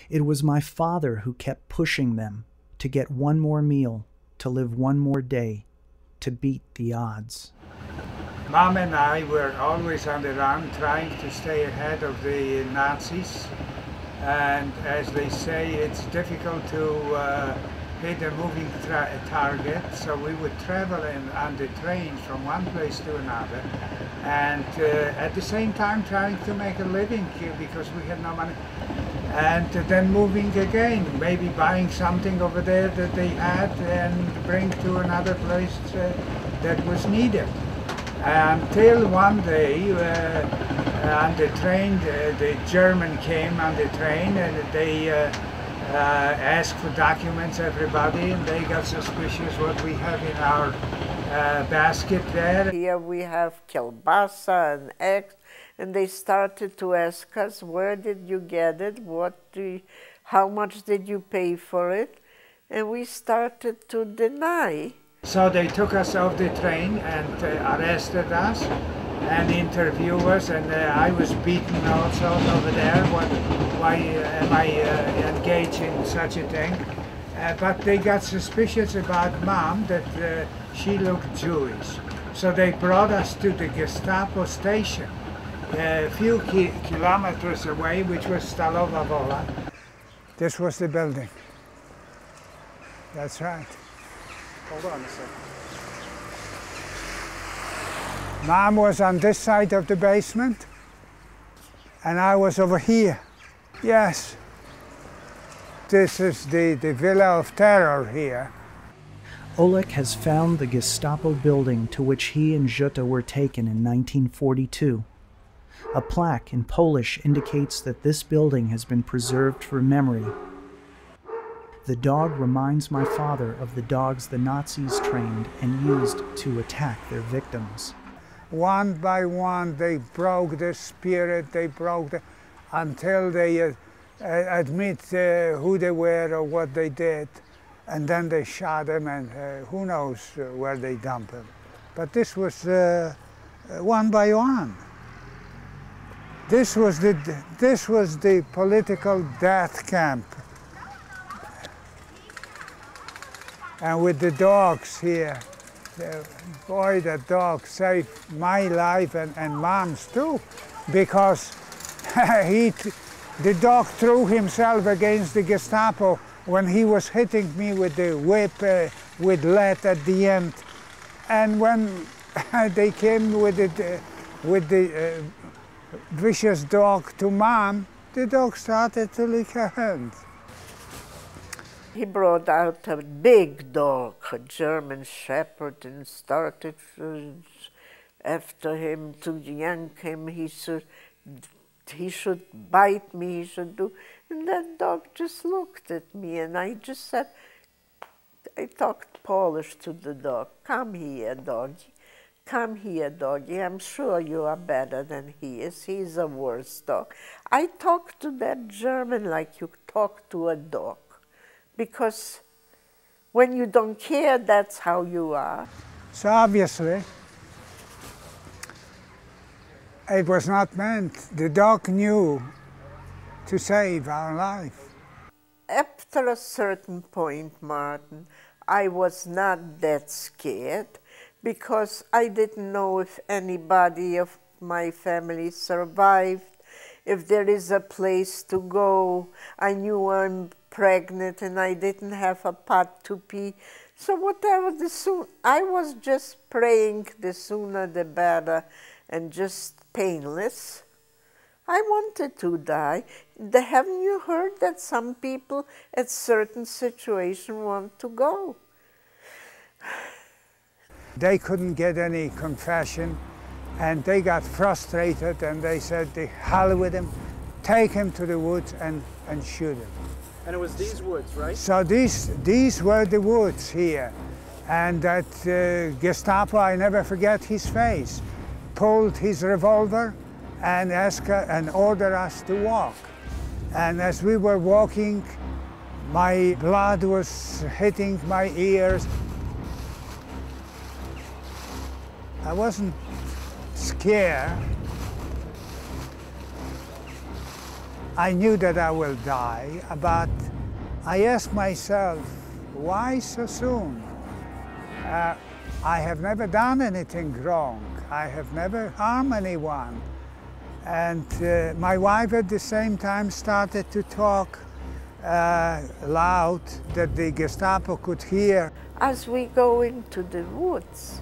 It was my father who kept pushing them to get one more meal, to live one more day, to beat the odds. Mom and I were always on the run, trying to stay ahead of the Nazis. And as they say, it's difficult to hit a moving target, so we would travel on the train from one place to another, and at the same time trying to make a living because we had no money. And then moving again, maybe buying something over there that they had and bring to another place that was needed. Until one day on the train, the German came on the train and they asked for documents, everybody, and they got suspicious what we have in our basket there. Here we have kielbasa and eggs, and they started to ask us, where did you get it? How much did you pay for it? And we started to deny. So they took us off the train and arrested us and interviewed us, and I was beaten also over there. Why am I engaged in such a thing? But they got suspicious about Mom, that she looked Jewish. So they brought us to the Gestapo station, a few kilometers away, which was Stalowa Wola. This was the building. That's right. Hold on a second. Mom was on this side of the basement, and I was over here. Yes. This is the Villa of Terror here. Olek has found the Gestapo building to which he and Jutta were taken in 1942. A plaque in Polish indicates that this building has been preserved for memory. The dog reminds my father of the dogs the Nazis trained and used to attack their victims. One by one, they broke the spirit, until they admit who they were or what they did. And then they shot them, and who knows where they dumped them. But this was one by one. This was the political death camp. And with the dogs here, boy, the dog saved my life and Mom's too, because the dog threw himself against the Gestapo when he was hitting me with the whip with lead at the end. And when they came with the vicious dog to Mom, the dog started to lick her hand. He brought out a big dog, a German Shepherd, and started after him to yank him. He should bite me, he should do. And that dog just looked at me, and I just said, I talked Polish to the dog. Come here, doggy. Come here, doggy. I'm sure you are better than he is. He's a worse dog. I talked to that German like you talk to a dog. Because when you don't care, that's how you are. So obviously, it was not meant. The dog knew to save our life. After a certain point, Martin, I was not that scared because I didn't know if anybody of my family survived, if there is a place to go. I knew I'm pregnant and I didn't have a pot to pee. So whatever, I was just praying the sooner the better and just painless. I wanted to die. Haven't you heard that some people at certain situations want to go? They couldn't get any confession and they got frustrated and they said, the hell with him, take him to the woods and shoot him. And it was these woods, right? So these were the woods here. And that Gestapo, I never forget his face, pulled his revolver and ordered us to walk. And as we were walking, my blood was hitting my ears. I wasn't scared. I knew that I will die, but I asked myself, why so soon? I have never done anything wrong. I have never harmed anyone. And my wife at the same time started to talk loud that the Gestapo could hear. As we go into the woods,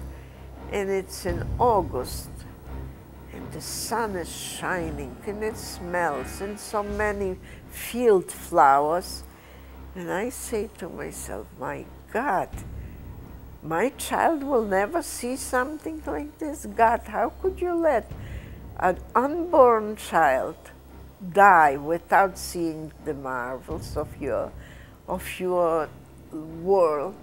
and it's in August, and the sun is shining, and it smells, and so many field flowers, and I say to myself, my God, my child will never see something like this. God, how could you let an unborn child die without seeing the marvels of your world?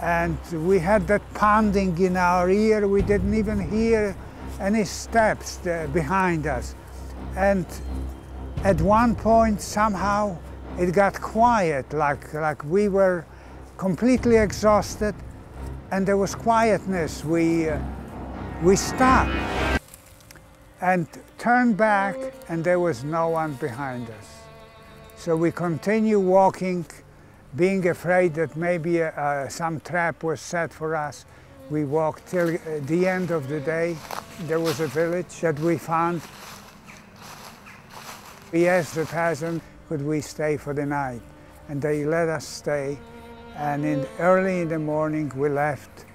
And we had that pounding in our ear. We didn't even hear any steps behind us. And at one point, somehow, it got quiet, like we were completely exhausted, and there was quietness. We stopped and turned back, and there was no one behind us. So we continued walking, being afraid that maybe some trap was set for us. We walked till the end of the day. There was a village that we found. We asked the peasant, could we stay for the night? And they let us stay. And early in the morning, we left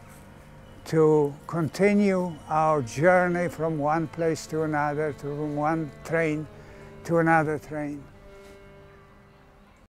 to continue our journey from one place to another, from one train to another train.